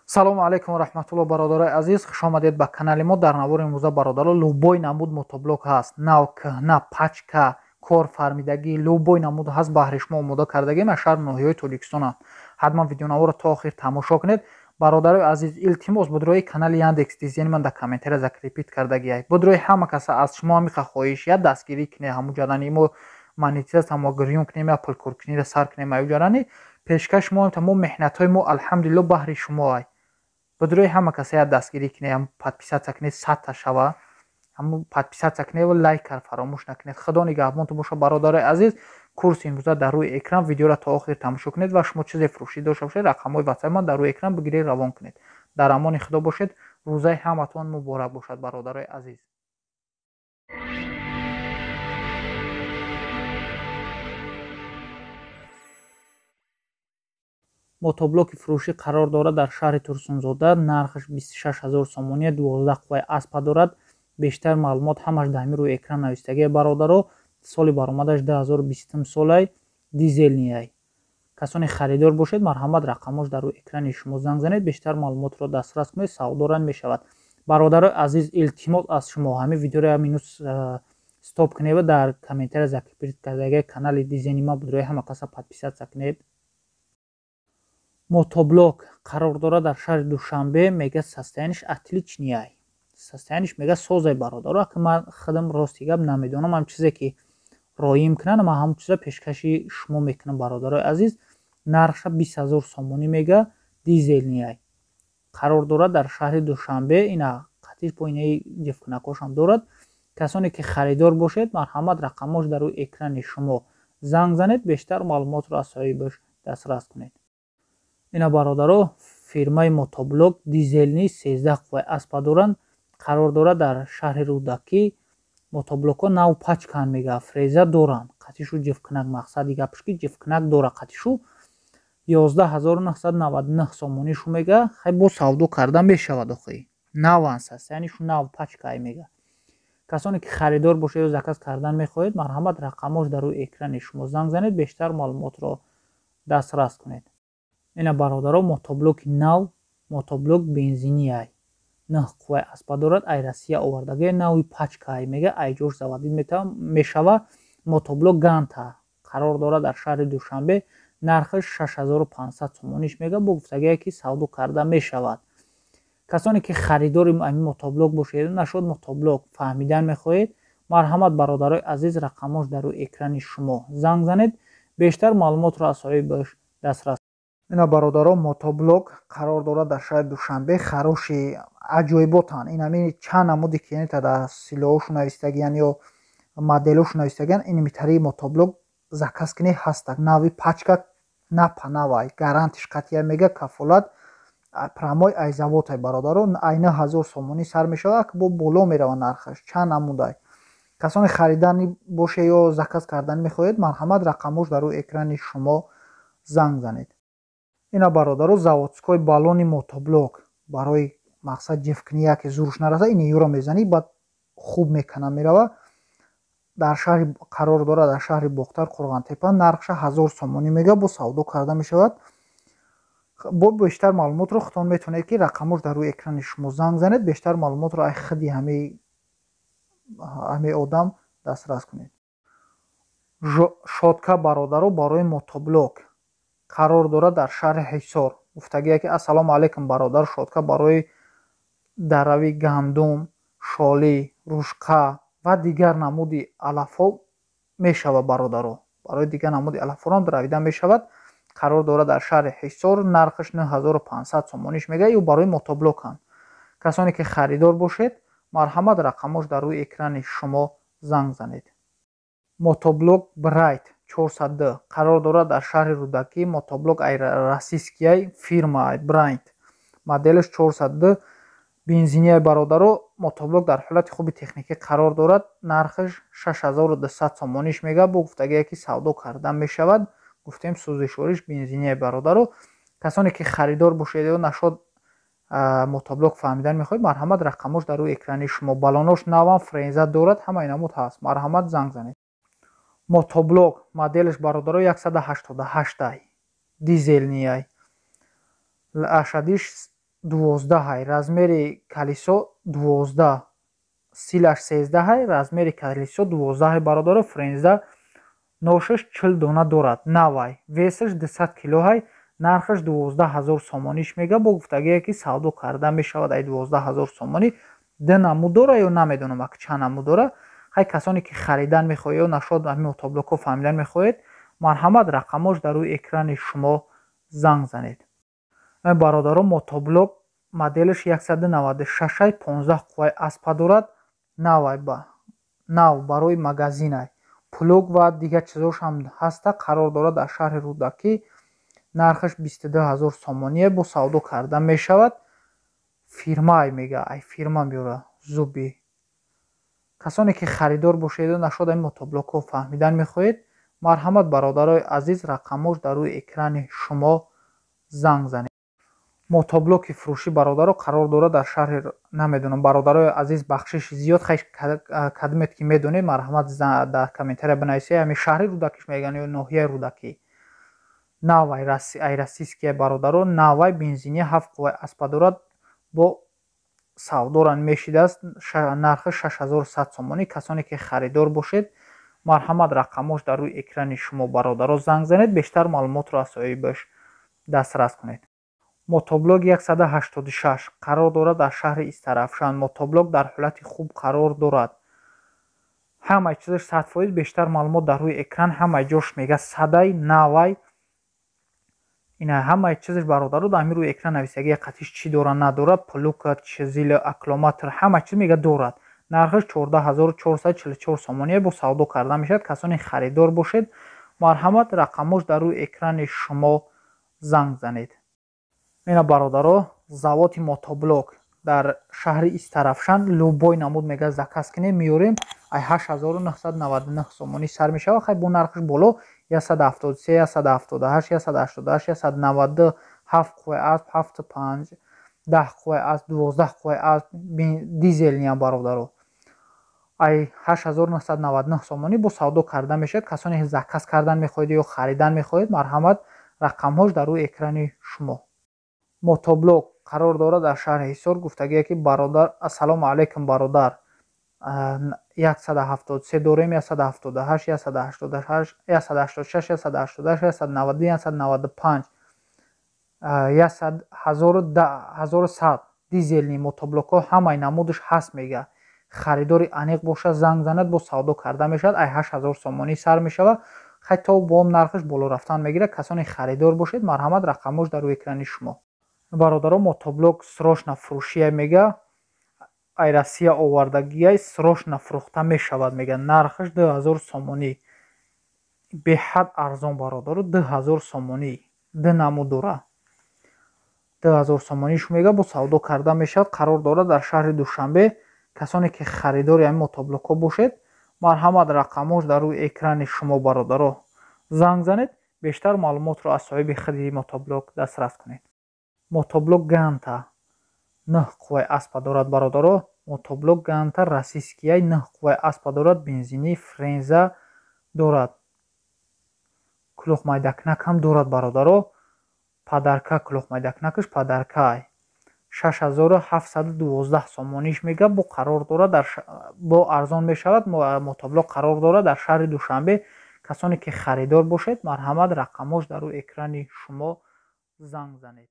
салому алайкум ва раҳматуллоҳ бародарои азиз, хушомадед ба канали мо. дар навори имрӯза бародаро любой намуд мотоблок ҳаст. Нав, кӯҳна, пачка, корфармидагӣ любой намуд ҳаст. баҳри шумо омода кардагием аз шаҳри ноҳияҳои Тоҷикистон. ҳатман видеонаворро то охир тамошо кунед. бародарои азиз, илтимос будрои канали Яндекс Дизайни ман дар комментария закрепит кардагиай. будрои ҳама каса аз шумо ҳамиқа хоҳиш я дастгирӣ кунед ҳамун ҷарани мо монетизация мо гирён кунем я пулкуркунира сар кунем аю ҷарани пешкаш мо тамо меҳнатҳои мо алҳамдулилло баҳри шумоай. будрои ҳама касая дастгирӣ кунед, подписатсия кунед, 100 шава, ҳамун подписатсия кунед ва лайкар фаромӯш накунед. Худо нигаҳбонтон боша бародарои азиз. курси имрӯза дар рӯи экран, видеоро то охир тамошо кунед ва шумо чизе фурӯшӣ дошта бошед, рақамҳои ватсаби ман дар рӯи экран бигиред, равон кунед. дар амони худо бошед. рӯзаи ҳаматон муборак бошад бародарои азиз. мотоблоки фурӯшӣ қарор дорад дар шаҳри Турсунзода. нархаш 26000 сомония, 12 қувваи аспа дорад. бештар маълумот ҳамаш дар ҳамин рӯи экран навистагиай бародаро. соли баромадаш 2020 солай, дизелнияй. касоне харидор бошед, марҳамат рақамош дар рӯи экрани шумо занг занед, бештар маълумотро дастрас кунед, савдо ранд мешавад. бародарои азиз, илтимос аз шумо ҳамин видеоро минус стоп кунед ва дар комментария закрепит кардагиай канали Дизайни ман будрои ҳама каса подписатсия кунед. мотоблок қарор дорад дар шаҳри Душанбе, мега состояниш отличнияй. состояниш мега созай бародаро. ака ман худам рости гап намедонам, ҳам чизе ки роим кунам, ман ҳамун чиза пешкаши шумо мекунам бародарои азиз. нархша 20000 сомонӣ мега, дизелнияй. қарор дорад дар шаҳри Душанбе. ина қатиш бо инаи ҷифкунакошам дорад. касоне ки харидор бошед, марҳамат рақамош дар рӯи экрани шумо занг занед, бештар маълумотро аз соҳибаш дастрас кунед. ина бародаро фирмаи мотоблок дизелни 13 қувваи аспа доранд. қарор дорад дар шаҳри Рӯдакӣ. мотоблокҳо нав пачкан мега, фреза доранд. қатишу ҷифкунак, мақсади гапш ки ҷифкунак дора. қатишу 11999 сомонишу мега. хай бо савдо карда мешавад охи. наванс яънишу нав пачкай мега. касоне ки харидор бошед ё заказ кардан мехоҳед, марҳамат рақамош дар рӯи экрани шумо занг занед, бештар маълумотро дастрас кунед. ина бародаро мотоблоки нав, мотоблок бензинияй. 9 қувваи аспа дорад. ай Россия овардагиай, нави пачкай мега, айҷош заводид мешава. мотоблок ганта қарор дорад дар шаҳри Душанбе. нархаш 6500 сомониш мега, бо гуфтагиай ки савдо карда мешавад. касоне ки харидори ҳамин мотоблок бошед, нашуд мотоблок фаҳмидан мехоҳед, марҳамат бародарои азиз, рақамош дар рӯи экрани шумо занг занед, бештар маълумотро аз соҳибаш дастрас. ина бародаро мотоблок қарор дорад дар шаҳри Душанбе. хароши аҷоиботан. инами чанд намуди кенета дар силоҳошу навистагиян ё моделошу навистагиян, инамитари мотоблок заказ кунед ҳастак. нави пачка напа навай, гарантиш қатъия мега, кафолат прамой ай заводай бародаро. ай 9000 сомонӣ сар мешавад, бо боло мерава нархаш. чанд намудай. касоне харидани боше ё заказ кардан мехоҳед, марҳамат рақамош дар рӯи экрани шумо занг занед. ина бародаро заводскои баллони мотоблок барои мақсад ҷифкунӣ ки зурш нараса, ин юро мезанӣ, баъд хуб мекана мерава. дар шаҳри қарор дорад дар шаҳри Бохтар, Қурғантепа. нархша 1000 сомонӣ мега, бо савдо карда мешавад. бо бештар маълумотро худтон метавонед ки рақамош дар рӯи экрани шумо занг занед, бештар маълумотро ай худи ҳамаи одам дастрас кунед. шодка бародаро барои мотоблок қарор дорад дар шаҳри Ҳисор. гуфтагиай ки ассалому алайкум бародар, шодка барои дарави гандум, шолӣ, рӯшқа ва дигар намуди алафҳо мешава бародаро. барои дигар намуди алафҳоро ҳам даравида мешавад. қарор дорад дар шаҳри Ҳисор. нархаш 9500 сомониш мега, ё барои мотоблокан. касоне ки харидор бошед, марҳамат рақамош дар рӯи экрани шумо занг занед. мотоблок Брайт 400D қарор дорад дар шаҳри Рӯдакӣ. мотоблок ай российскияй, фирма ай Брайт. моделаш 400D бензинияй бародаро. мотоблок дар ҳолати хуби техникӣ қарор дорад. нархаш 6200 сомониш мега, бо гуфтагиай ки савдо карда мешавад. гуфтем сӯзишвориш бензинияй бародаро. касоне ки харидор бошед ё нашуд мотоблок фаҳмидан мехоҳед, марҳамат рақамош дар рӯи экрани шумо. баллонош навам фреза дорад, ҳама инамуд ҳаст. марҳамат занг занед. мотоблок моделаш бародаро 188 дизелнияй. ашадиш 12 размери калисо 12, силаш 13, размери калисо 12 бародаро, френза ношаш 40 дона дорад. Навай весаш 200 кило, нархаш 12000 сомониш мега. Бо гуфтагие ки савдо карда мешавад ай 12000 сомонӣ. ду намуд дора ё намедонам ак чанд намуд дора. хай касоне ки харидан мехоҳед ё нашод ҳамин мотоблокҳо фаҳмидан мехоҳед, марҳамат рақамош дар рӯи экрани шумо занг занед. бародаро мотоблок моделаш 196 15 қувваи аспа дорад. нав барои магазинай плуг ва дигар чизош ҳам ҳаста. қарор дорад дар шаҳри рудакӣ. нархаш 22000 сомоние. бо савдо карда мешавад. фирмаи мега ай фирма меёра зуби. касоне ки харидор бошед нашод ин мотоблокҳо фаҳмидан мехоҳед, марҳамат бародарои азиз рақамош дар рӯи экрани шумо занг занед. мотоблоки фурӯшӣ бародаро қарор дорад дар шаҳри, намедонам бародарои азиз бахшиши зиёд хай кадмет ки медонед марҳамат дар комментария бинависед. ҳамин шаҳри рудакиш мегӯянд ё ноҳияи рудакӣ. навай айросиския бародаро навай бензини 7 қувваи аспа дорад. бо савдоран мешидааст. нархи 6100 сомонӣ. касоне ки харидор бошед марҳамат рақамош дар рӯи экрани шумо бародаро занг занед. бештар маълумотро аз соҳибаш дастрас кунед. мотоблок 186 қарор дорад дар шаҳри Истарафшан. мотоблок дар ҳолати хуб қарор дорад. ҳамаи чизаш 100%. бештар маълумот дар рӯи экран. ҳамаи ҷош мега садай навай. ина ҳамаи чизаш бародаро дар ҳамин рӯи экран нависагия қатиш чӣ дора надора, плука чизил аккумулятор ҳама чиз мега дорад. нархаш 14444 сомоние. бо савдо карда мешавад. касоне харидор бошед марҳамат рақамош дар рӯи экрани шумо занг занед. ина бародаро заводи мотоблок дар шаҳри Истарафшан любой намуд мега заказ кинем миёрем ай 8999 сомонӣ сар мешавад. хай бо нархаш боло 173 178 188 192 7 қувваи асп 75 10 қувваи асп 12 қувваи асп дизелниам бародаро ай 8999 сомонӣ бо савдо карда мешавад. касоне заказ кардан мехоҳед ё харидан мехоҳед марҳамат рақамҳош дар рӯи экрани шумо. мотоблок қарор дорад дар шаҳри Ҳисор. гуфтагие ки бародар ассалому алайкум бародар 173 дорем 178 188 186 188 191 195 1100 дизелни мотоблокҳо ҳамаи намудаш ҳаст мега. харидори аниқ боша занг занад. бо савдо карда мешавад ай 8000 сомонӣ сар мешавад. хай то бом нархаш боло рафтан мегирад. касоне харидор бошед марҳамат рақамош дар рӯи экрани шумо. бародаро мотоблок срочно фурӯшия мега ай Россия овардагия срочно фурӯхта мешавад мега. нархаш 2000 сомонӣ. беҳад арзон бародаро 2000 сомонӣ. ду намуд дора 2000 сомониш мега. бо савдо карда мешавад. қарор дорад дар шаҳри Душанбе. касоне ки харидори ҳамин мотоблокҳо бошед марҳамат рақамош дар рӯи экрани шумо бародаро занг занед. бештар маълумотро аз соҳиби худи мотоблок дастрас кунед. мотоблок ганта 9 қувваи аспа дорад бародаро. мотоблок ганта российскияй 9 қувваи аспа дорад. бензини френза дорад. кӯлоҳмайдакнак ҳам дорад бародаро. падарка кӯлоҳмайдакнакаш падаркай 6712 сомониш мега. бо қарор дорад бо арзон мешавад. мотоблок қарор дорад дар шаҳри Душанбе. касоне ки харидор бошед марҳамат рақамош дар рӯи экрани шумо занг занед.